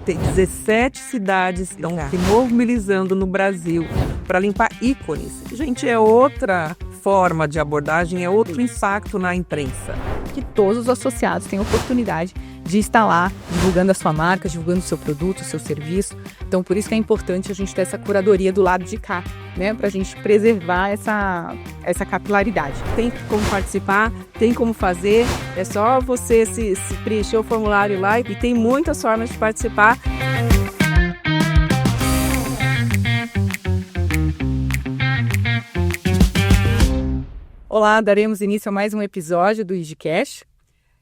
Tem 17 cidades estão se mobilizando no Brasil para limpar ícones. Gente, é outra forma de abordagem, é outro impacto na imprensa. Que todos os associados tenham oportunidade de estar lá, divulgando a sua marca, divulgando o seu produto, o seu serviço. Então, por isso que é importante a gente ter essa curadoria do lado de cá, né? Para a gente preservar essa capilaridade. Tem como participar, tem como fazer, é só você se preencher o formulário lá e tem muitas formas de participar. Olá, daremos início a mais um episódio do IGCast.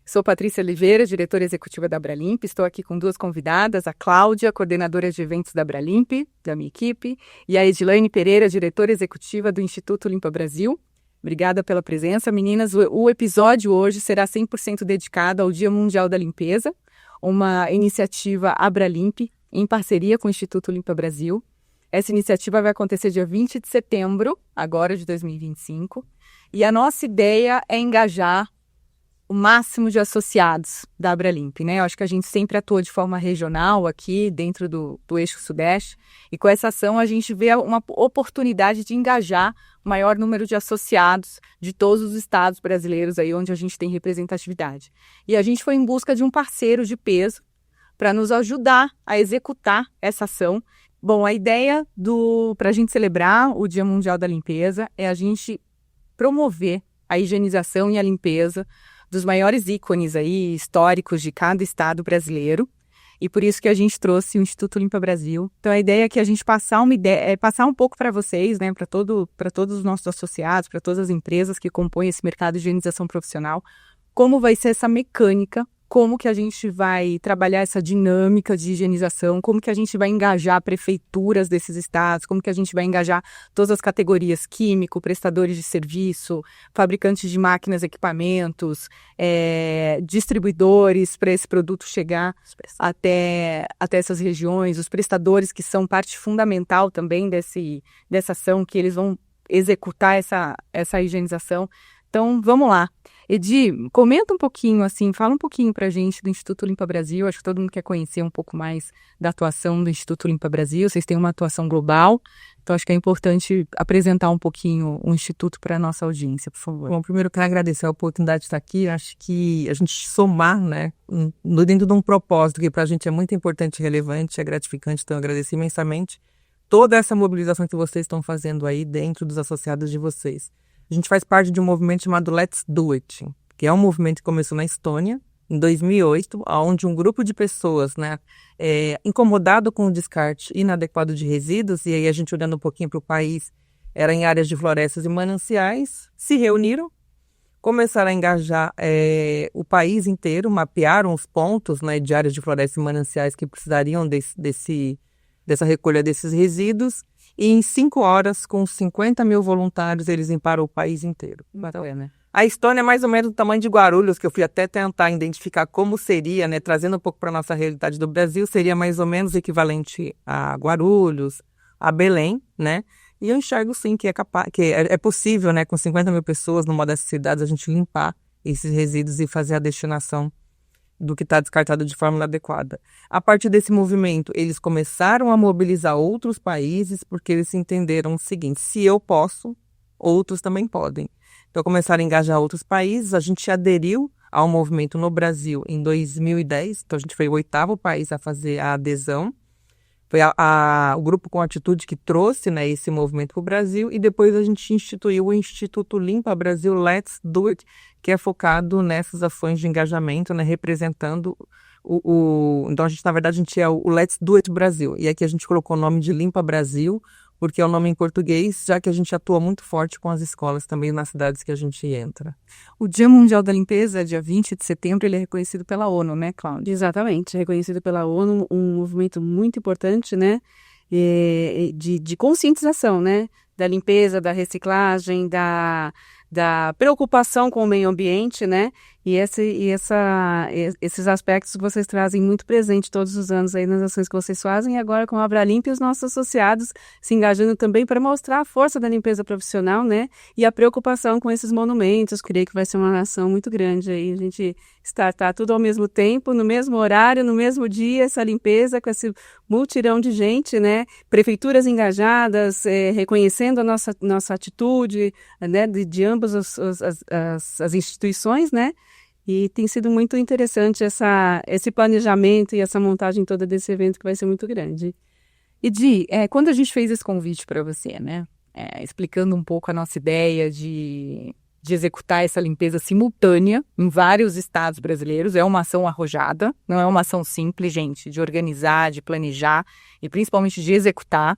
Sou Patrícia Oliveira, diretora executiva da Abralimp. Estou aqui com duas convidadas, a Cláudia, coordenadora de eventos da Abralimp, da minha equipe, e a Edilaine Pereira, diretora executiva do Instituto Limpa Brasil. Obrigada pela presença, meninas. O episódio hoje será 100% dedicado ao Dia Mundial da Limpeza, uma iniciativa Abralimp em parceria com o Instituto Limpa Brasil. Essa iniciativa vai acontecer dia 20 de setembro, agora de 2025, e a nossa ideia é engajar o máximo de associados da Abralimp, né? Eu acho que a gente sempre atua de forma regional aqui dentro do eixo sudeste e com essa ação a gente vê uma oportunidade de engajar o maior número de associados de todos os estados brasileiros aí onde a gente tem representatividade. E a gente foi em busca de um parceiro de peso para nos ajudar a executar essa ação. Bom, a ideia para a gente celebrar o Dia Mundial da Limpeza é a gente promover a higienização e a limpeza dos maiores ícones aí históricos de cada estado brasileiro, e por isso que a gente trouxe o Instituto Limpa Brasil. Então a ideia é que a gente passar um pouco para vocês, né, para todos os nossos associados, para todas as empresas que compõem esse mercado de higienização profissional, como vai ser essa mecânica, como que a gente vai trabalhar essa dinâmica de higienização, como que a gente vai engajar prefeituras desses estados, como que a gente vai engajar todas as categorias, químico, prestadores de serviço, fabricantes de máquinas, equipamentos, distribuidores para esse produto chegar até essas regiões, os prestadores que são parte fundamental também dessa ação, que eles vão executar essa higienização. Então, vamos lá. Edi, comenta um pouquinho, assim, fala um pouquinho pra gente do Instituto Limpa Brasil. Acho que todo mundo quer conhecer um pouco mais da atuação do Instituto Limpa Brasil. Vocês têm uma atuação global, então acho que é importante apresentar um pouquinho o Instituto para a nossa audiência, por favor. Bom, primeiro eu quero agradecer a oportunidade de estar aqui. Acho que a gente somar, né, dentro de um propósito que pra gente é muito importante e relevante, é gratificante, então eu agradeço imensamente toda essa mobilização que vocês estão fazendo aí dentro dos associados de vocês. A gente faz parte de um movimento chamado Let's Do It, que é um movimento que começou na Estônia, em 2008, onde um grupo de pessoas, né, incomodado com o descarte inadequado de resíduos, e aí a gente olhando um pouquinho para o país, era em áreas de florestas e mananciais, se reuniram, começaram a engajar o país inteiro, mapearam os pontos, né, de áreas de florestas e mananciais que precisariam dessa recolha desses resíduos, e em 5 horas, com 50 mil voluntários, eles limparam o país inteiro. Bacana. A Estônia é mais ou menos do tamanho de Guarulhos, que eu fui até tentar identificar como seria, né, trazendo um pouco para a nossa realidade do Brasil, seria mais ou menos equivalente a Guarulhos, a Belém, né? E eu enxergo sim que é possível, né, com 50 mil pessoas numa dessas cidades, a gente limpar esses resíduos e fazer a destinação do que está descartado de forma inadequada. A partir desse movimento, eles começaram a mobilizar outros países, porque eles entenderam o seguinte: se eu posso, outros também podem. Então começaram a engajar outros países, a gente aderiu ao movimento no Brasil em 2010, então a gente foi o 8º país a fazer a adesão. Foi o Grupo com Atitude que trouxe, né, esse movimento para o Brasil, e depois a gente instituiu o Instituto Limpa Brasil Let's Do It, que é focado nessas ações de engajamento, né, representando Então, na verdade, a gente é o Let's Do It Brasil, e aqui a gente colocou o nome de Limpa Brasil, porque é o nome em português, já que a gente atua muito forte com as escolas também nas cidades que a gente entra. O Dia Mundial da Limpeza, dia 20 de setembro, ele é reconhecido pela ONU, né, Cláudia? Exatamente, reconhecido pela ONU, um movimento muito importante, né, de conscientização, né, da limpeza, da reciclagem, da preocupação com o meio ambiente, né, E esses aspectos vocês trazem muito presente todos os anos aí nas ações que vocês fazem, e agora com a Abralimp e os nossos associados se engajando também para mostrar a força da limpeza profissional, né? E a preocupação com esses monumentos. Creio que vai ser uma ação muito grande aí, a gente startar tudo ao mesmo tempo, no mesmo horário, no mesmo dia, essa limpeza com esse multirão de gente, né? Prefeituras engajadas, reconhecendo a nossa atitude, né? De ambas as instituições, né? E tem sido muito interessante esse planejamento e essa montagem toda desse evento que vai ser muito grande. E Di, quando a gente fez esse convite para você, né, explicando um pouco a nossa ideia de executar essa limpeza simultânea em vários estados brasileiros, é uma ação arrojada, não é uma ação simples, gente, de organizar, de planejar e principalmente de executar.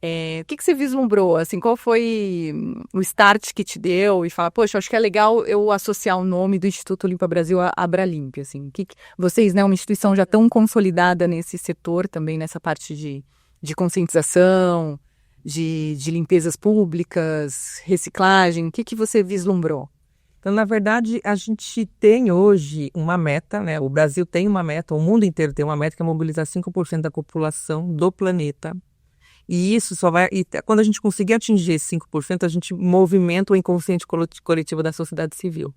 O que você vislumbrou? Assim, qual foi o start que te deu e fala, poxa, acho que é legal eu associar o nome do Instituto Limpa Brasil a Abralimp, assim, vocês, né, uma instituição já tão consolidada nesse setor também, nessa parte de conscientização, de limpezas públicas, reciclagem, o que você vislumbrou? Então, na verdade, a gente tem hoje uma meta, né? O Brasil tem uma meta, o mundo inteiro tem uma meta que é mobilizar 5% da população do planeta. E isso só vai... E quando a gente conseguir atingir esse 5%, a gente movimenta o inconsciente coletivo da sociedade civil.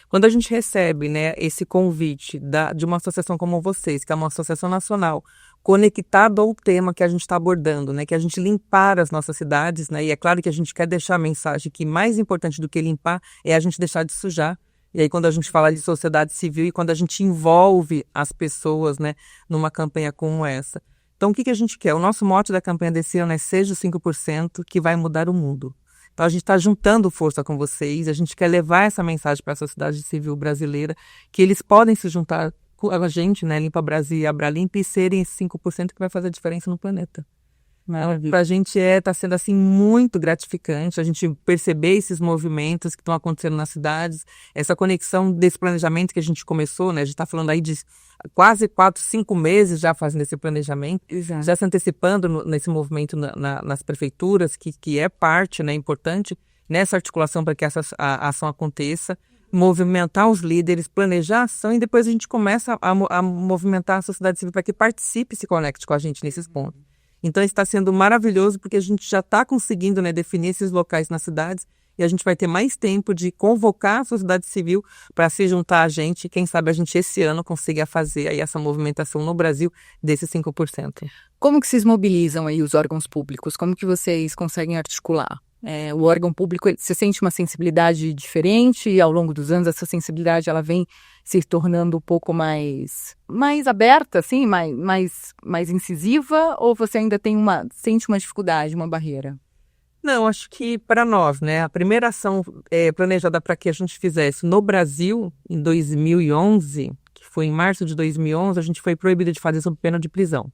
Quando a gente recebe, né, esse convite de uma associação como vocês, que é uma associação nacional, conectada ao tema que a gente está abordando, né, que a gente limpar as nossas cidades, né, e é claro que a gente quer deixar a mensagem que mais importante do que limpar é a gente deixar de sujar. E aí quando a gente fala de sociedade civil e quando a gente envolve as pessoas, né, numa campanha como essa. Então, o que a gente quer? O nosso mote da campanha desse ano é Seja os 5% que vai mudar o mundo. Então, a gente está juntando força com vocês, a gente quer levar essa mensagem para a sociedade civil brasileira, que eles podem se juntar com a gente, né, Limpa Brasil e Abralimp, e serem esse 5% que vai fazer a diferença no planeta. Para a gente está sendo assim muito gratificante a gente perceber esses movimentos que estão acontecendo nas cidades, essa conexão desse planejamento que a gente começou, né? A gente está falando aí de quase 4, 5 meses já fazendo esse planejamento, Exato. Já se antecipando nesse movimento nas prefeituras, que é parte, né, importante nessa articulação para que a ação aconteça, movimentar os líderes, planejar a ação e depois a gente começa a movimentar a sociedade civil para que participe e se conecte com a gente nesses pontos. Então, está sendo maravilhoso porque a gente já está conseguindo, né, definir esses locais nas cidades e a gente vai ter mais tempo de convocar a sociedade civil para se juntar a gente. Quem sabe a gente esse ano consiga fazer aí essa movimentação no Brasil desses 5%. Como que vocês mobilizam aí os órgãos públicos? Como que vocês conseguem articular? O órgão público, você sente uma sensibilidade diferente e ao longo dos anos essa sensibilidade ela vem se tornando um pouco mais aberta, assim, mais incisiva, ou você ainda sente uma dificuldade, uma barreira? Não, acho que para nós, né, a primeira ação planejada para que a gente fizesse no Brasil em 2011, que foi em março de 2011, a gente foi proibido de fazer sob pena de prisão.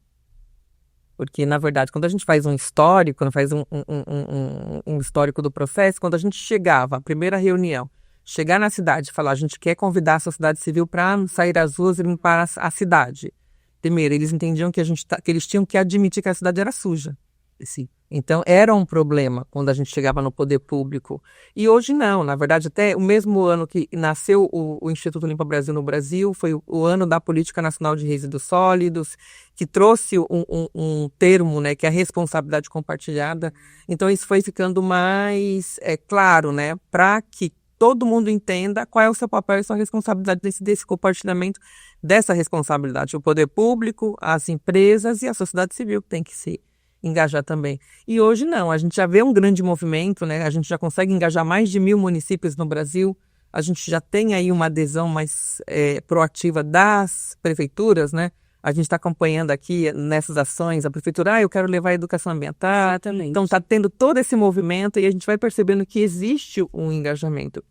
Porque, na verdade, quando a gente faz um histórico, quando faz um histórico do processo, quando a gente chegava, a primeira reunião, chegar na cidade e falar, a gente quer convidar a sociedade civil para sair às ruas e limpar a cidade. Primeiro, eles entendiam que eles tinham que admitir que a cidade era suja. Sim. Então, era um problema quando a gente chegava no poder público. E hoje não, na verdade, até o mesmo ano que nasceu o Instituto Limpa Brasil no Brasil, foi o ano da Política Nacional de Resíduos Sólidos, que trouxe um termo, né, que é a responsabilidade compartilhada. Então, isso foi ficando mais claro, né, para que todo mundo entenda qual é o seu papel e sua responsabilidade desse compartilhamento dessa responsabilidade. O poder público, as empresas e a sociedade civil tem que se engajar também. E hoje não, a gente já vê um grande movimento, né? A gente já consegue engajar mais de 1.000 municípios no Brasil, a gente já tem aí uma adesão mais proativa das prefeituras, né? A gente está acompanhando aqui nessas ações, a prefeitura, eu quero levar a educação ambiental. Exatamente. Então está tendo todo esse movimento e a gente vai percebendo que existe um engajamento.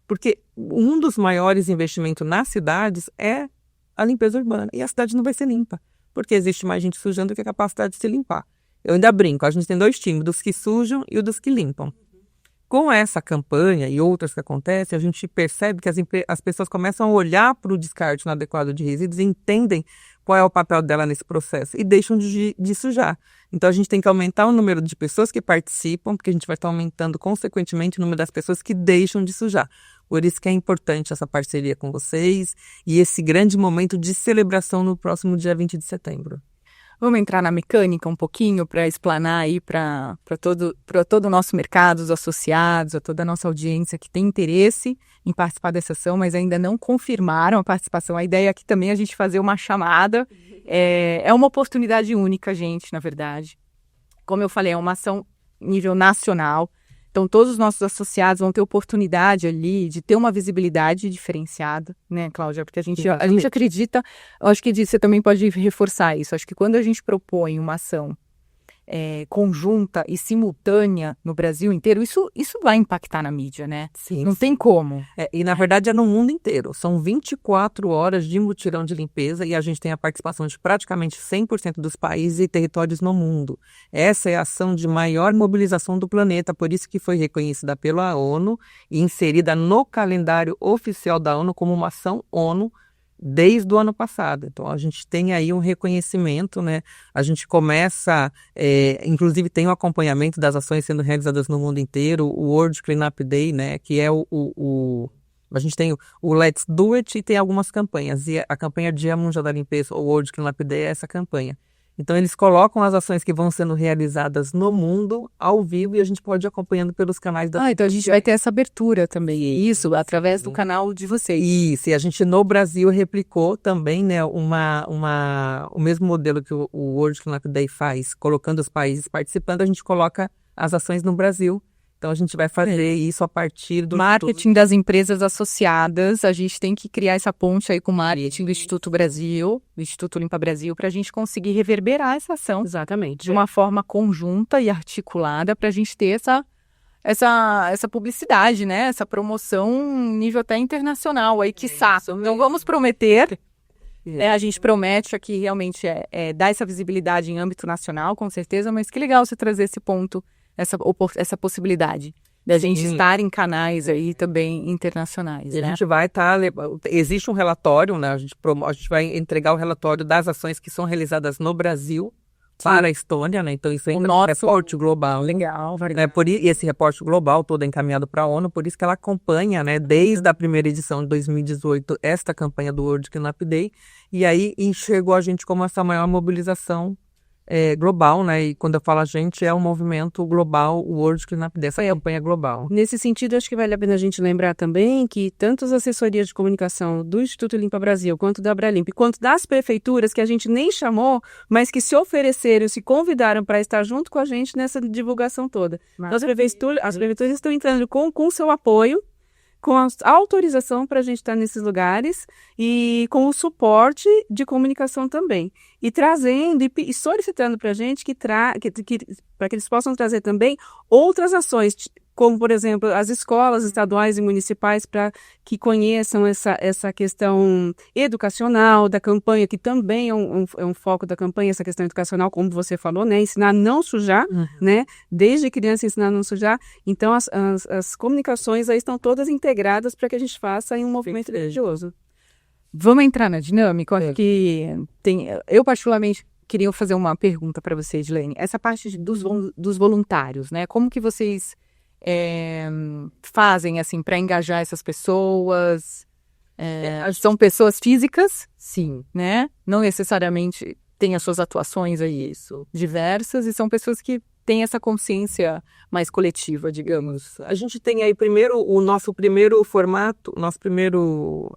Porque um dos maiores investimentos nas cidades é a limpeza urbana. E a cidade não vai ser limpa, porque existe mais gente sujando do que a capacidade de se limpar. Eu ainda brinco, a gente tem 2 times, dos que sujam e dos que limpam. Com essa campanha e outras que acontecem, a gente percebe que as pessoas começam a olhar para o descarte inadequado de resíduos e entendem qual é o papel dela nesse processo? E deixam de sujar. Então, a gente tem que aumentar o número de pessoas que participam, porque a gente vai estar aumentando, consequentemente, o número das pessoas que deixam de sujar. Por isso que é importante essa parceria com vocês e esse grande momento de celebração no próximo dia 20 de setembro. Vamos entrar na mecânica um pouquinho para explanar aí para todo o nosso mercado, os associados, a toda a nossa audiência que tem interesse em participar dessa ação, mas ainda não confirmaram a participação. A ideia aqui também é a gente fazer uma chamada. É uma oportunidade única, gente, na verdade. Como eu falei, é uma ação nível nacional. Então, todos os nossos associados vão ter oportunidade ali de ter uma visibilidade diferenciada, né, Cláudia? Porque a gente acredita, eu acho que você também pode reforçar isso. Acho que quando a gente propõe uma ação conjunta e simultânea no Brasil inteiro, isso vai impactar na mídia, né? Sim. Não tem como. E, na verdade, é no mundo inteiro. São 24 horas de mutirão de limpeza e a gente tem a participação de praticamente 100% dos países e territórios no mundo. Essa é a ação de maior mobilização do planeta, por isso que foi reconhecida pela ONU e inserida no calendário oficial da ONU como uma ação ONU desde o ano passado. Então, a gente tem aí um reconhecimento, né? A gente começa, inclusive tem o acompanhamento das ações sendo realizadas no mundo inteiro, o World Cleanup Day, né? Que é a gente tem o Let's Do It e tem algumas campanhas. E a campanha Dia Mundial da Limpeza, o World Cleanup Day, é essa campanha. Então, eles colocam as ações que vão sendo realizadas no mundo, ao vivo, e a gente pode ir acompanhando pelos canais da... então a gente vai ter essa abertura também, isso, através do canal de vocês. Isso, e a gente no Brasil replicou também, né, o mesmo modelo que o World Cleanup Day faz, colocando os países participando, a gente coloca as ações no Brasil. Então, a gente vai fazer isso a partir do... Marketing das empresas associadas, a gente tem que criar essa ponte aí com o marketing do Instituto Brasil, do Instituto Limpa Brasil, para a gente conseguir reverberar essa ação. Exatamente. De uma forma conjunta e articulada, para a gente ter essa publicidade, né? Essa promoção nível até internacional aí, quiçá. Não vamos prometer... a gente promete aqui realmente dar essa visibilidade em âmbito nacional, com certeza, mas que legal você trazer esse ponto, essa possibilidade da gente estar em canais aí também internacionais. E né? a gente vai estar... existe um relatório, né? A gente vai entregar o relatório das ações que são realizadas no Brasil para a Estônia, né? Então, isso é um reporte global. Legal, E esse reporte global todo é encaminhado para a ONU, por isso que ela acompanha, né, desde a primeira edição de 2018, esta campanha do World Cleanup Day, e aí enxergou a gente como essa maior mobilização global, né? E quando eu falo a gente, é um movimento global, o World Cleanup Day, essa campanha global. Nesse sentido, acho que vale a pena a gente lembrar também que tanto as assessorias de comunicação do Instituto Limpa Brasil, quanto da Abralimp, quanto das prefeituras, que a gente nem chamou, mas que se ofereceram, se convidaram para estar junto com a gente nessa divulgação toda. Então, as prefeituras estão entrando com seu apoio, com a autorização para a gente estar nesses lugares e com o suporte de comunicação também. E trazendo e solicitando para a gente para que eles possam trazer também outras ações, como, por exemplo, as escolas estaduais e municipais, para que conheçam essa questão educacional da campanha, que também é um foco da campanha, essa questão educacional, como você falou, né? Ensinar a não sujar, né? Desde criança ensinar a não sujar. Então, as comunicações aí estão todas integradas para que a gente faça aí um movimento religioso. Vamos entrar na dinâmica? Eu acho que eu particularmente queria fazer uma pergunta para você, Edilene. Essa parte dos voluntários, né? Como que vocês fazem assim para engajar essas pessoas? São pessoas físicas, sim, né? Não necessariamente têm as suas atuações aí diversas, e são pessoas que têm essa consciência mais coletiva, digamos. A gente tem aí primeiro o nosso primeiro formato, nosso primeiro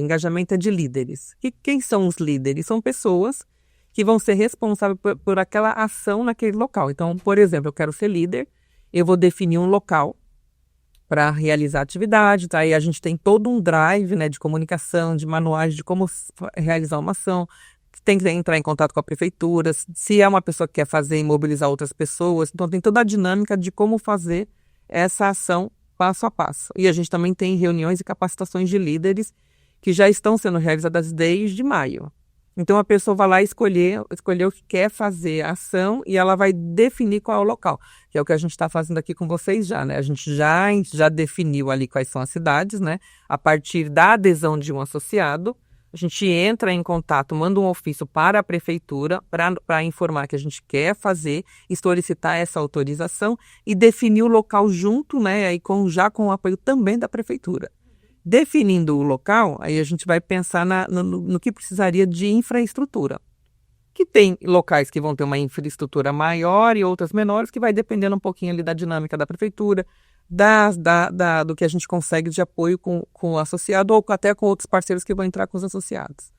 engajamento é de líderes. E quem são os líderes? São pessoas que vão ser responsáveis por aquela ação naquele local. Então, por exemplo, eu quero ser líder, eu vou definir um local para realizar a atividade, tá? E a gente tem todo um drive, né, de comunicação, de manuais de como realizar uma ação. Tem que entrar em contato com a prefeitura, se é uma pessoa que quer fazer e mobilizar outras pessoas. Então, tem toda a dinâmica de como fazer essa ação passo a passo. E a gente também tem reuniões e capacitações de líderes que já estão sendo realizadas desde maio. Então, a pessoa vai lá escolher o que quer fazer a ação e ela vai definir qual é o local, que é o que a gente está fazendo aqui com vocês já, né? A gente já definiu ali quais são as cidades, né? A partir da adesão de um associado, A gente entra em contato, manda um ofício para a prefeitura para informar que a gente quer fazer e solicitar essa autorização e definir o local junto, né, aí já com o apoio também da prefeitura. Definindo o local, aí a gente vai pensar no que precisaria de infraestrutura. Que tem locais que vão ter uma infraestrutura maior e outras menores, que vai dependendo um pouquinho ali da dinâmica da prefeitura, do que a gente consegue de apoio com o associado ou até com outros parceiros que vão entrar com os associados.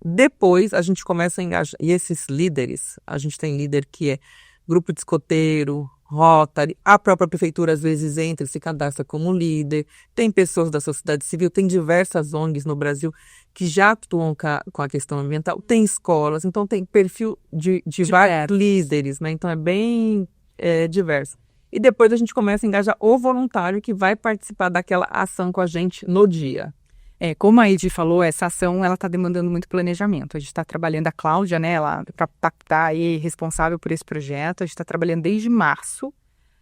Depois a gente começa a engajar, e esses líderes, a gente tem líder que é grupo de escoteiro, Rotary, a própria prefeitura às vezes entra e se cadastra como líder, tem pessoas da sociedade civil, tem diversas ONGs no Brasil que já atuam com a questão ambiental, tem escolas, então tem perfil de vários líderes, né? Então é bem diverso. E depois a gente começa a engajar o voluntário que vai participar daquela ação com a gente no dia. Como a Edi falou, essa ação ela está demandando muito planejamento. A gente está trabalhando, a Cláudia, né, ela tá aí responsável por esse projeto. A gente está trabalhando desde março,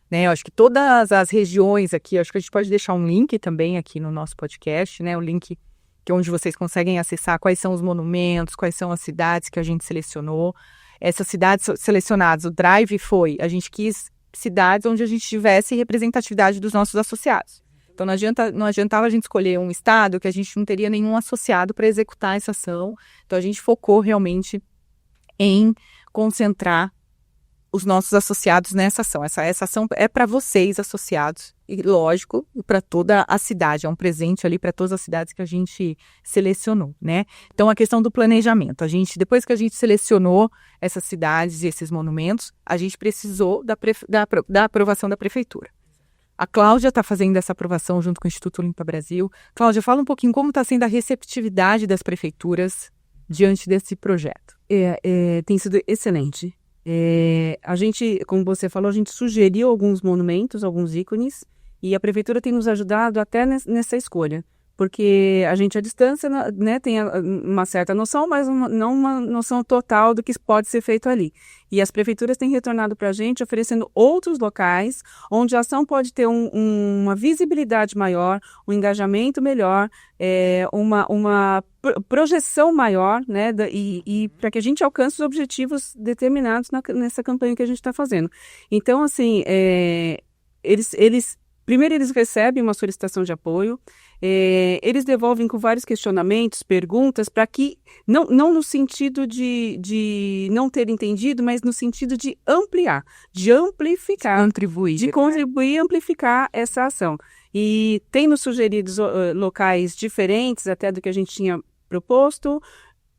né? Eu acho que todas as regiões aqui, acho que a gente pode deixar um link também aqui no nosso podcast, né? O link que é onde vocês conseguem acessar quais são os monumentos, quais são as cidades que a gente selecionou. Essas cidades selecionadas, o drive a gente quis cidades onde a gente tivesse representatividade dos nossos associados. Então, não adiantava a gente escolher um estado que a gente não teria nenhum associado para executar essa ação. Então, a gente focou realmente em concentrar os nossos associados nessa ação. Essa ação é para vocês, associados, e lógico, para toda a cidade. É um presente ali para todas as cidades que a gente selecionou, né? Então, a questão do planejamento. Depois que a gente selecionou essas cidades e esses monumentos, a gente precisou da aprovação da prefeitura. A Cláudia está fazendo essa aprovação junto com o Instituto Limpa Brasil. Cláudia, fala um pouquinho como está sendo a receptividade das prefeituras diante desse projeto. Tem sido excelente. A gente, como você falou, a gente sugeriu alguns monumentos, alguns ícones, e a prefeitura tem nos ajudado até nessa escolha. Porque a gente, à distância, né, tem uma certa noção, mas não uma noção total do que pode ser feito ali. E as prefeituras têm retornado para a gente oferecendo outros locais onde a ação pode ter uma visibilidade maior, um engajamento melhor, uma projeção maior, né, e para que a gente alcance os objetivos determinados nessa campanha que a gente está fazendo. Então, assim, primeiro eles recebem uma solicitação de apoio, eles devolvem com vários questionamentos, perguntas, para que, não no sentido de não ter entendido, mas no sentido de ampliar, de amplificar, de contribuir e amplificar essa ação. E tem nos sugerido locais diferentes até do que a gente tinha proposto,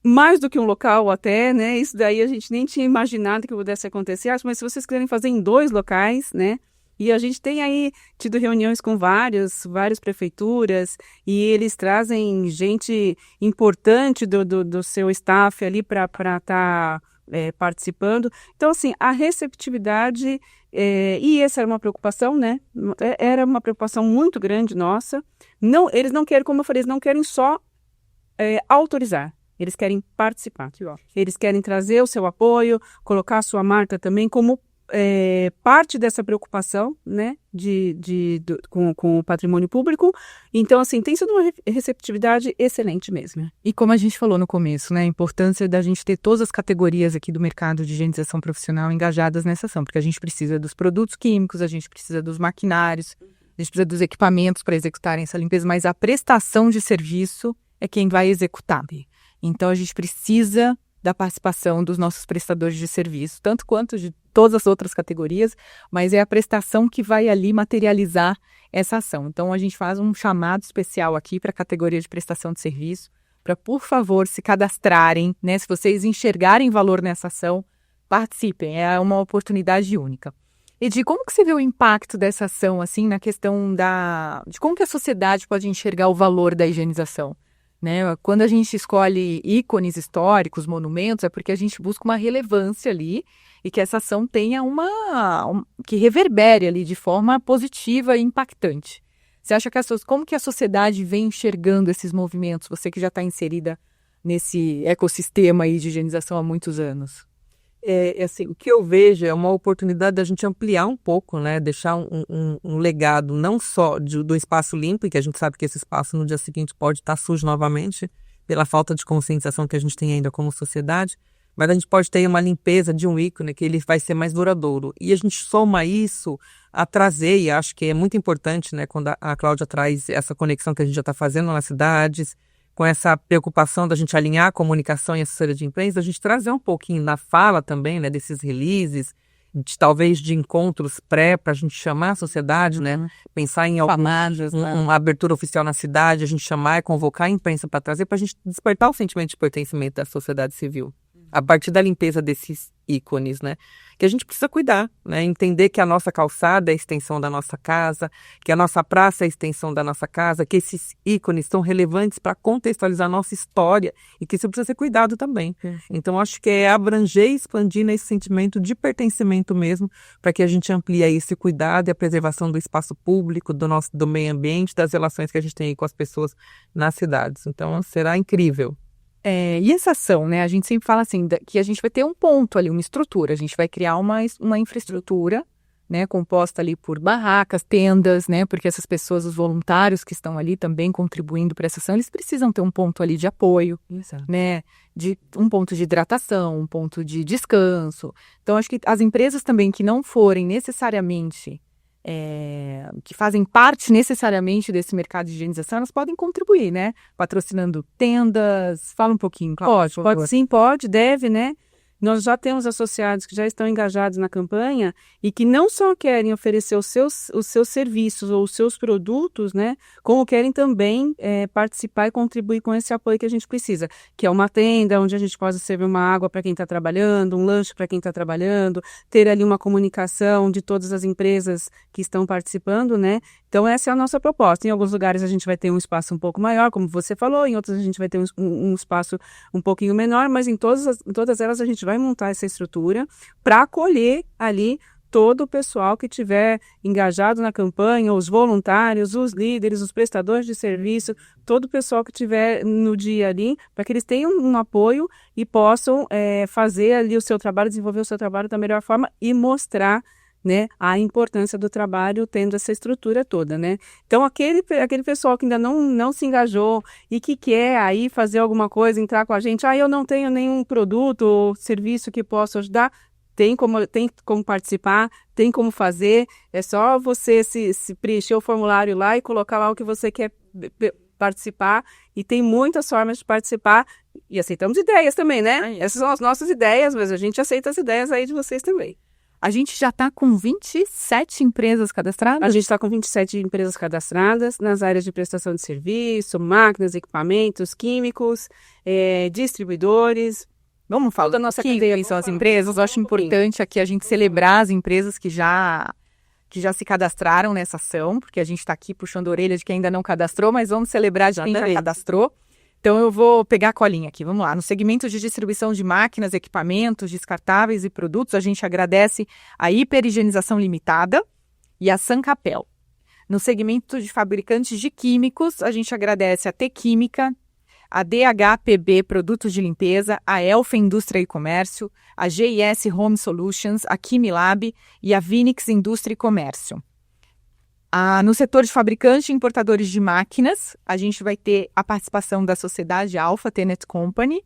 mais do que um local até, né? Isso daí a gente nem tinha imaginado que pudesse acontecer, mas se vocês quiserem fazer em 2 locais, né? E a gente tem aí tido reuniões com várias prefeituras e eles trazem gente importante do seu staff ali para estar participando. Então, assim, a receptividade, e essa era uma preocupação, né? Era uma preocupação muito grande nossa. Eles não querem, como eu falei, eles não querem só autorizar. Eles querem participar. Eles querem trazer o seu apoio, colocar a sua marca também como parte dessa preocupação, né, com o patrimônio público. Então, assim, tem sido uma receptividade excelente mesmo. E como a gente falou no começo, né, a importância da gente ter todas as categorias aqui do mercado de higienização profissional engajadas nessa ação, porque a gente precisa dos produtos químicos, a gente precisa dos maquinários, a gente precisa dos equipamentos para executarem essa limpeza, mas a prestação de serviço é quem vai executar. Então, a gente precisa da participação dos nossos prestadores de serviço, tanto quanto de todas as outras categorias, mas é a prestação que vai ali materializar essa ação. Então, a gente faz um chamado especial aqui para a categoria de prestação de serviço, para, por favor, se cadastrarem, né? Se vocês enxergarem valor nessa ação, participem, é uma oportunidade única. Edi, como que você vê o impacto dessa ação, assim, na questão de como que a sociedade pode enxergar o valor da higienização? Né? Quando a gente escolhe ícones históricos, monumentos, é porque a gente busca uma relevância ali e que essa ação tenha que reverbere ali de forma positiva e impactante. Você acha que como que a sociedade vem enxergando esses movimentos? Você que já está inserida nesse ecossistema aí de higienização há muitos anos. Assim, o que eu vejo é uma oportunidade da gente ampliar um pouco, né? Deixar um legado não só do espaço limpo, que a gente sabe que esse espaço no dia seguinte pode estar sujo novamente. pela falta de conscientização que a gente tem ainda como sociedade, mas a gente pode ter uma limpeza de um ícone que ele vai ser mais duradouro. E a gente soma isso a trazer, e acho que é muito importante, né, quando a Cláudia traz essa conexão que a gente já está fazendo nas cidades, com essa preocupação da gente alinhar a comunicação e a assessoria de imprensa, a gente trazer um pouquinho na fala também, né, desses releases, talvez de encontros para a gente chamar a sociedade, né, pensar em uma abertura oficial na cidade, a gente chamar e convocar a imprensa para trazer, para a gente despertar o sentimento de pertencimento da sociedade civil. A partir da limpeza desses ícones, né? Que a gente precisa cuidar, né? Entender que a nossa calçada é a extensão da nossa casa, que a nossa praça é a extensão da nossa casa, que esses ícones são relevantes para contextualizar a nossa história e que isso precisa ser cuidado também. Então, acho que é abranger e expandir nesse sentimento de pertencimento mesmo, para que a gente amplie esse cuidado e a preservação do espaço público, do meio ambiente, das relações que a gente tem aí com as pessoas nas cidades. Então, será incrível. E essa ação, né? A gente sempre fala assim, que a gente vai ter um ponto ali, uma estrutura. A gente vai criar uma infraestrutura, né? Composta ali por barracas, tendas, né? Porque essas pessoas, os voluntários que estão ali também contribuindo para essa ação, eles precisam ter um ponto ali de apoio, né? De um ponto de hidratação, um ponto de descanso. Então, acho que as empresas também que não forem necessariamente... que fazem parte necessariamente desse mercado de higienização, elas podem contribuir, né? Patrocinando tendas. Fala um pouquinho, Cláudia. Pode sim, pode, deve, né? Nós já temos associados que já estão engajados na campanha e que não só querem oferecer os seus serviços ou os seus produtos, né? Como querem também participar e contribuir com esse apoio que a gente precisa, que é uma tenda onde a gente pode servir uma água para quem está trabalhando, um lanche para quem está trabalhando, ter ali uma comunicação de todas as empresas que estão participando, né? Então, essa é a nossa proposta. Em alguns lugares a gente vai ter um espaço um pouco maior, como você falou, em outros a gente vai ter um espaço um pouquinho menor, mas em todas elas a gente vai montar essa estrutura para acolher ali todo o pessoal que estiver engajado na campanha, os voluntários, os líderes, os prestadores de serviço, todo o pessoal que estiver no dia ali, para que eles tenham um apoio e possam fazer ali o seu trabalho, desenvolver o seu trabalho da melhor forma e mostrar, né, a importância do trabalho tendo essa estrutura toda, né? Então, aquele pessoal que ainda não se engajou e que quer aí fazer alguma coisa, entrar com a gente, eu não tenho nenhum produto ou serviço que possa ajudar, tem como participar, tem como fazer, é só você se preencher o formulário lá e colocar lá o que você quer participar, e tem muitas formas de participar, e aceitamos ideias também, né? Essas são as nossas ideias, mas a gente aceita as ideias aí de vocês também. A gente já está com 27 empresas cadastradas? A gente está com 27 empresas cadastradas nas áreas de prestação de serviço, máquinas, equipamentos, químicos, distribuidores. Vamos falar da nossa cadeia, são as empresas. Eu acho importante aqui a gente celebrar as empresas que já se cadastraram nessa ação, porque a gente está aqui puxando a orelha de quem ainda não cadastrou, mas vamos celebrar de quem já cadastrou. Então, eu vou pegar a colinha aqui, vamos lá. No segmento de distribuição de máquinas, equipamentos, descartáveis e produtos, a gente agradece a Hiperhigienização Limitada e a Sancapel. No segmento de fabricantes de químicos, a gente agradece a T-Química, a DHPB Produtos de Limpeza, a Elfa Indústria e Comércio, a GIS Home Solutions, a Quimilab e a Vinix Indústria e Comércio. No setor de fabricantes e importadores de máquinas, a gente vai ter a participação da Sociedade Alpha Tenet Company,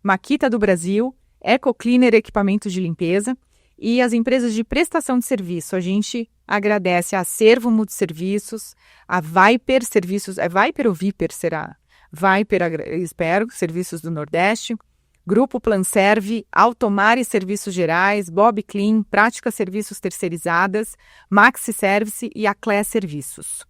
Makita do Brasil, EcoCleaner Equipamentos de Limpeza e as empresas de prestação de serviço. A gente agradece a Acervo Multiserviços, a Viper Serviços, Viper ou Viper será? Viper, espero, Serviços do Nordeste, Grupo Planserve, Automare Serviços Gerais, Bob Clean, Prática Serviços Terceirizadas, Maxi Service e a Clé Serviços.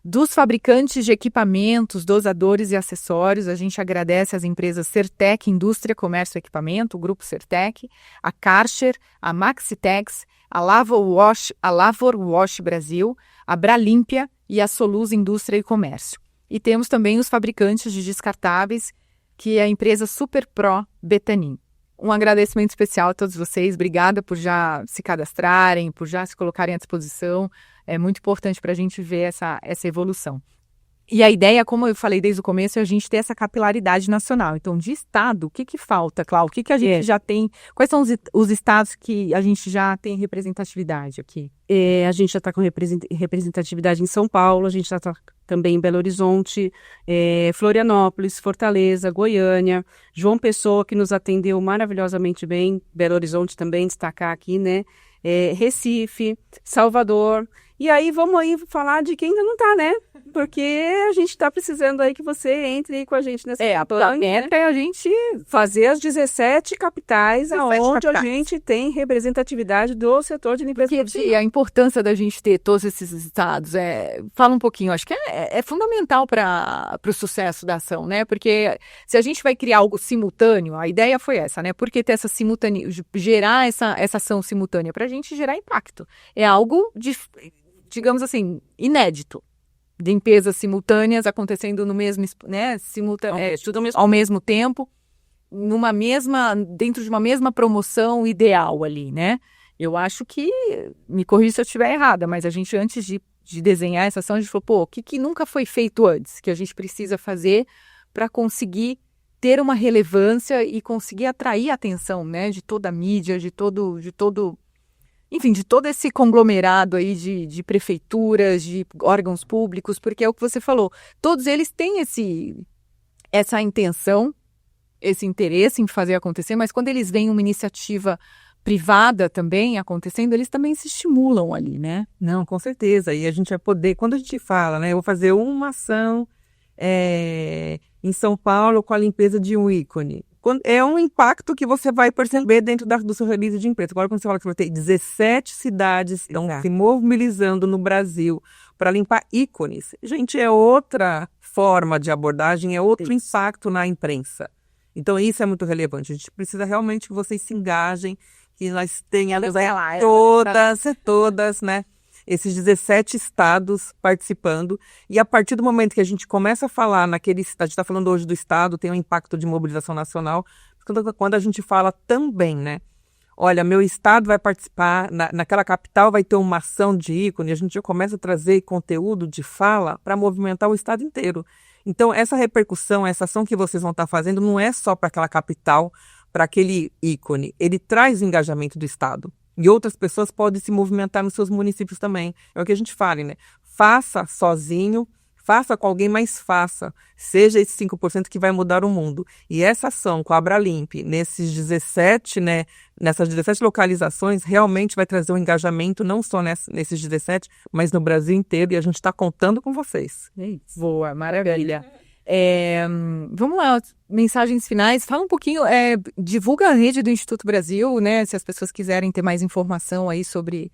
Dos fabricantes de equipamentos, dosadores e acessórios, a gente agradece às empresas Certec, Indústria, Comércio e Equipamento, o Grupo Certec, a Karcher, a Maxitex, a Lavor Wash Brasil, a Bralimpia e a Soluz Indústria e Comércio. E temos também os fabricantes de descartáveis, que é a empresa Super Pro Betanin. Um agradecimento especial a todos vocês. Obrigada por já se cadastrarem, por já se colocarem à disposição. É muito importante para a gente ver essa evolução. E a ideia, como eu falei desde o começo, é a gente ter essa capilaridade nacional. Então, de estado, o que falta, Cláudia? O que a gente já tem? Quais são os estados que a gente já tem representatividade aqui? A gente já está com representatividade em São Paulo, a gente já está também em Belo Horizonte, Florianópolis, Fortaleza, Goiânia, João Pessoa, que nos atendeu maravilhosamente bem, Belo Horizonte também, destacar aqui, né? Recife, Salvador. E aí vamos aí falar de quem ainda não está, né? Porque a gente está precisando aí que você entre aí com a gente nessa campanha. A meta é a gente fazer as 17 capitais onde a gente tem representatividade do setor de limpeza profissional. E a importância da gente ter todos esses estados, fala um pouquinho, acho que é fundamental para o sucesso da ação, né? Porque se a gente vai criar algo simultâneo, a ideia foi essa, né? Por que ter essa gerar essa ação simultânea? Para a gente gerar impacto. É algo digamos assim, inédito. Limpezas simultâneas acontecendo no mesmo, né, ao mesmo tempo, dentro de uma mesma promoção ideal ali, né? Eu acho que, me corrija se eu estiver errada, mas a gente, antes de desenhar essa ação, a gente falou, o que nunca foi feito antes, que a gente precisa fazer para conseguir ter uma relevância e conseguir atrair a atenção, né, de toda a mídia, enfim, de todo esse conglomerado aí de prefeituras, de órgãos públicos, porque é o que você falou, todos eles têm essa intenção, esse interesse em fazer acontecer, mas quando eles veem uma iniciativa privada também acontecendo, eles também se estimulam ali, né? Não, com certeza, e a gente vai poder, quando a gente fala, né, eu vou fazer uma ação em São Paulo com a limpeza de um ícone, é um impacto que você vai perceber dentro do seu release de empresa. Agora, quando você fala que vai ter 17 cidades estão se mobilizando no Brasil para limpar ícones, gente, é outra forma de abordagem, é outro impacto na imprensa. Então, isso é muito relevante. A gente precisa realmente que vocês se engajem, que nós tenhamos todas, né? Esses 17 estados participando, e a partir do momento que a gente começa a falar a gente está falando hoje do estado, tem um impacto de mobilização nacional, quando a gente fala também, né, olha, meu estado vai participar, naquela capital vai ter uma ação de ícone, a gente já começa a trazer conteúdo de fala para movimentar o estado inteiro. Então, essa repercussão, essa ação que vocês vão estar fazendo não é só para aquela capital, para aquele ícone, ele traz o engajamento do estado. E outras pessoas podem se movimentar nos seus municípios também. É o que a gente fala, né? Faça sozinho, faça com alguém, mas faça. Seja esse 5% que vai mudar o mundo. E essa ação com a Abralimp, nessas 17 localizações, realmente vai trazer um engajamento, não só nesses 17, mas no Brasil inteiro. E a gente está contando com vocês. Boa, maravilha. Vamos lá, mensagens finais. Fala um pouquinho, divulga a rede do Instituto Brasil, né? Se as pessoas quiserem ter mais informação aí sobre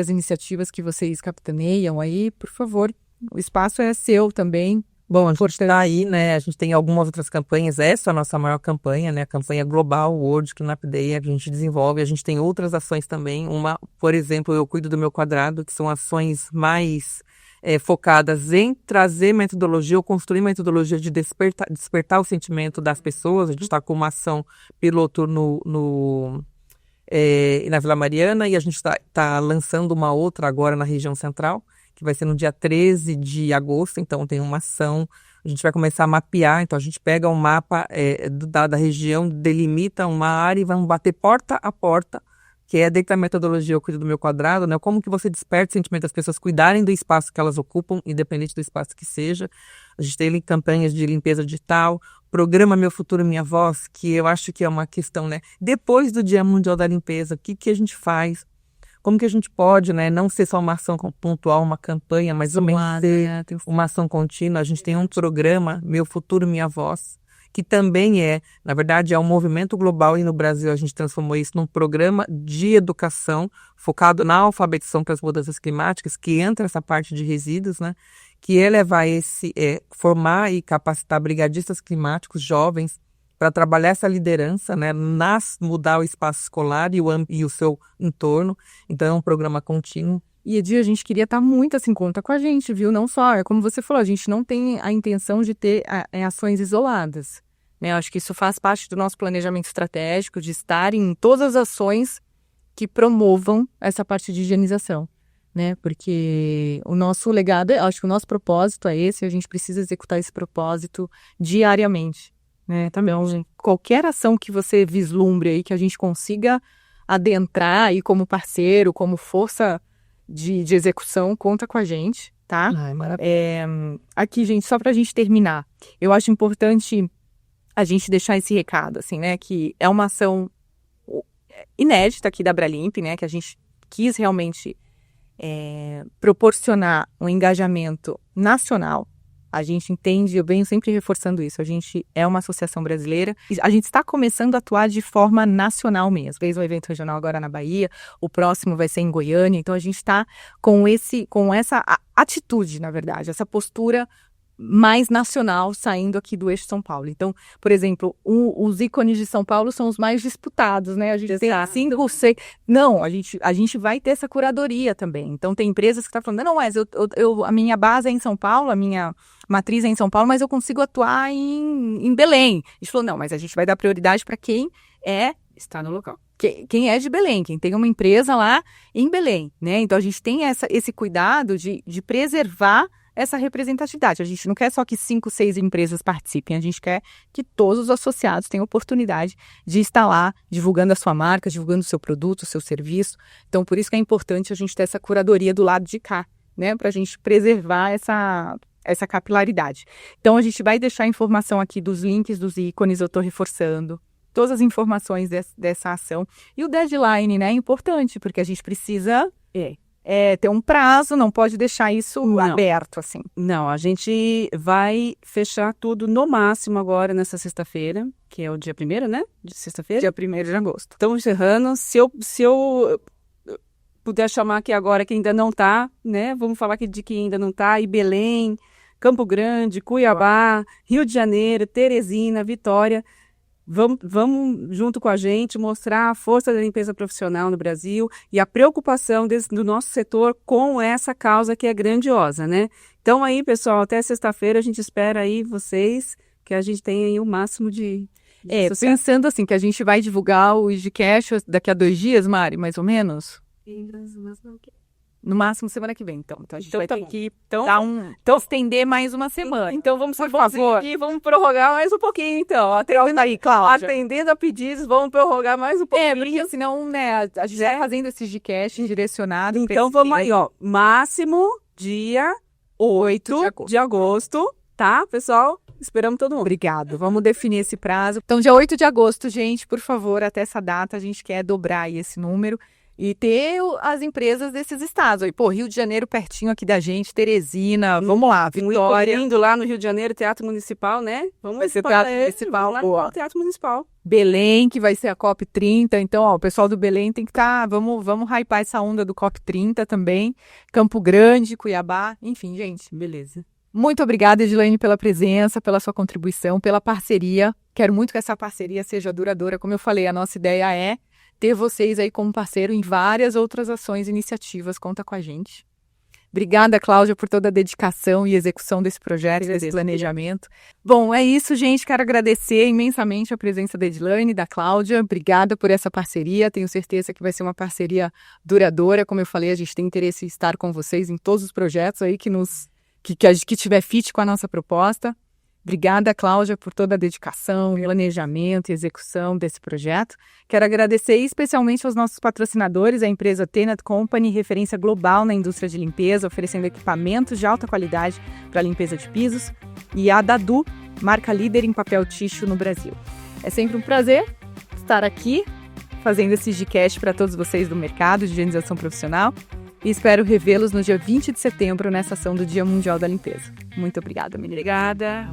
as iniciativas que vocês capitaneiam aí, por favor, o espaço é seu também. Bom, a gente está aí, né? A gente tem algumas outras campanhas, essa é a nossa maior campanha, né? A campanha global, World Cleanup Day, a gente desenvolve, a gente tem outras ações também. Uma, por exemplo, Eu Cuido do Meu Quadrado, que são ações mais focadas em trazer metodologia ou construir metodologia de despertar o sentimento das pessoas. A gente está com uma ação piloto na Vila Mariana e a gente está lançando uma outra agora na região central, que vai ser no dia 13 de agosto, então tem uma ação, a gente vai começar a mapear, então a gente pega um mapa da região, delimita uma área e vamos bater porta a porta, que é dentro da metodologia Eu Cuido do Meu Quadrado, né? Como que você desperta o sentimento das pessoas cuidarem do espaço que elas ocupam, independente do espaço que seja. A gente tem campanhas de limpeza digital, programa Meu Futuro Minha Voz, que eu acho que é uma questão, né? Depois do Dia Mundial da Limpeza, o que a gente faz? Como que a gente pode, né? Não ser só uma ação pontual, uma campanha, mas também ser uma ação contínua. A gente tem um programa, Meu Futuro Minha Voz, que também na verdade, é um movimento global e no Brasil a gente transformou isso num programa de educação focado na alfabetização para as mudanças climáticas, que entra essa parte de resíduos, né? Que é levar formar e capacitar brigadistas climáticos jovens para trabalhar essa liderança, né? Mudar o espaço escolar e o seu entorno. Então, é um programa contínuo. E, Edi, a gente queria estar muito assim, conta com a gente, viu? Não só, como você falou, a gente não tem a intenção de ter ações isoladas, né? Eu acho que isso faz parte do nosso planejamento estratégico, de estar em todas as ações que promovam essa parte de higienização, né? Porque o nosso legado, acho que o nosso propósito é esse, a gente precisa executar esse propósito diariamente, né? Também, qualquer ação que você vislumbre aí, que a gente consiga adentrar aí como parceiro, como força de execução, conta com a gente, tá? Ai, maravilha. Aqui, gente, só pra gente terminar, eu acho importante a gente deixar esse recado, assim, né, que é uma ação inédita aqui da Abralimp, né, que a gente quis realmente proporcionar um engajamento nacional. A gente entende, eu venho sempre reforçando isso, a gente é uma associação brasileira, e a gente está começando a atuar de forma nacional mesmo. Fez um evento regional agora na Bahia, o próximo vai ser em Goiânia, então a gente está com essa atitude, na verdade, essa postura mais nacional saindo aqui do eixo São Paulo. Então, por exemplo, os ícones de São Paulo são os mais disputados, né? A gente tem assim, não, a gente vai ter essa curadoria também. Então, tem empresas que estão falando, não, mas a minha base é em São Paulo, a minha matriz é em São Paulo, mas eu consigo atuar em Belém. A gente falou, não, mas a gente vai dar prioridade para quem Está no local. Quem é de Belém, quem tem uma empresa lá em Belém, né? Então, a gente tem esse cuidado de preservar essa representatividade. A gente não quer só que 5, 6 empresas participem, a gente quer que todos os associados tenham oportunidade de estar lá divulgando a sua marca, divulgando o seu produto, o seu serviço. Então, por isso que é importante a gente ter essa curadoria do lado de cá, né? Para a gente preservar essa capilaridade. Então, a gente vai deixar a informação aqui dos links, dos ícones, eu estou reforçando todas as informações dessa ação. E o deadline, né? É importante, porque a gente precisa ter um prazo, não pode deixar isso aberto, assim. Não, a gente vai fechar tudo no máximo agora nessa sexta-feira, que é o dia 1º, né? De sexta-feira? Dia 1º de agosto. Estamos encerrando. Se eu puder chamar aqui agora que ainda não está, né? Vamos falar de que ainda não está. E Belém, Campo Grande, Cuiabá, Rio de Janeiro, Teresina, Vitória. Vamos junto com a gente mostrar a força da limpeza profissional no Brasil e a preocupação do nosso setor com essa causa que é grandiosa, né? Então aí, pessoal, até sexta-feira a gente espera aí vocês, que a gente tenha aí o máximo de pensando assim, que a gente vai divulgar o IGCast daqui a 2 dias, Mari, mais ou menos? No máximo semana que vem, então. Então a gente vai ter que estender mais uma semana. Então vamos, por favor. E vamos prorrogar mais um pouquinho, então. Aí, Cláudia. Atendendo a pedidos, vamos prorrogar mais um pouquinho. Porque senão, né, a gente vai fazendo esse IGCast direcionado. Então vamos aí, ó. Máximo dia 8 de agosto, tá, pessoal? Esperamos todo mundo. Obrigado. Vamos definir esse prazo. Então, dia 8 de agosto, gente, por favor, até essa data, a gente quer dobrar aí esse número. E ter as empresas desses estados. Aí, Rio de Janeiro pertinho aqui da gente, Teresina, vamos lá, Vitória. Indo lá no Rio de Janeiro, Teatro Municipal, né? Vai ser Teatro Municipal. Lá no Teatro Municipal. Belém, que vai ser a COP30. Então, o pessoal do Belém tem que estar... Vamos hypar essa onda do COP30 também. Campo Grande, Cuiabá, enfim, gente. Beleza. Muito obrigada, Edilane, pela presença, pela sua contribuição, pela parceria. Quero muito que essa parceria seja duradoura. Como eu falei, a nossa ideia é ter vocês aí como parceiro em várias outras ações e iniciativas. Conta com a gente. Obrigada, Cláudia, por toda a dedicação e execução desse projeto, desse planejamento. Bom, é isso, gente. Quero agradecer imensamente a presença da Edilane e da Cláudia. Obrigada por essa parceria. Tenho certeza que vai ser uma parceria duradoura. Como eu falei, a gente tem interesse em estar com vocês em todos os projetos aí que tiver fit com a nossa proposta. Obrigada, Cláudia, por toda a dedicação, planejamento e execução desse projeto. Quero agradecer especialmente aos nossos patrocinadores, a empresa Tenant Company, referência global na indústria de limpeza, oferecendo equipamentos de alta qualidade para limpeza de pisos, e a Dadu, marca líder em papel tixo no Brasil. É sempre um prazer estar aqui, fazendo esse IGCast para todos vocês do mercado de higienização profissional, e espero revê-los no dia 20 de setembro nessa ação do Dia Mundial da Limpeza. Muito obrigada, menina. Obrigada.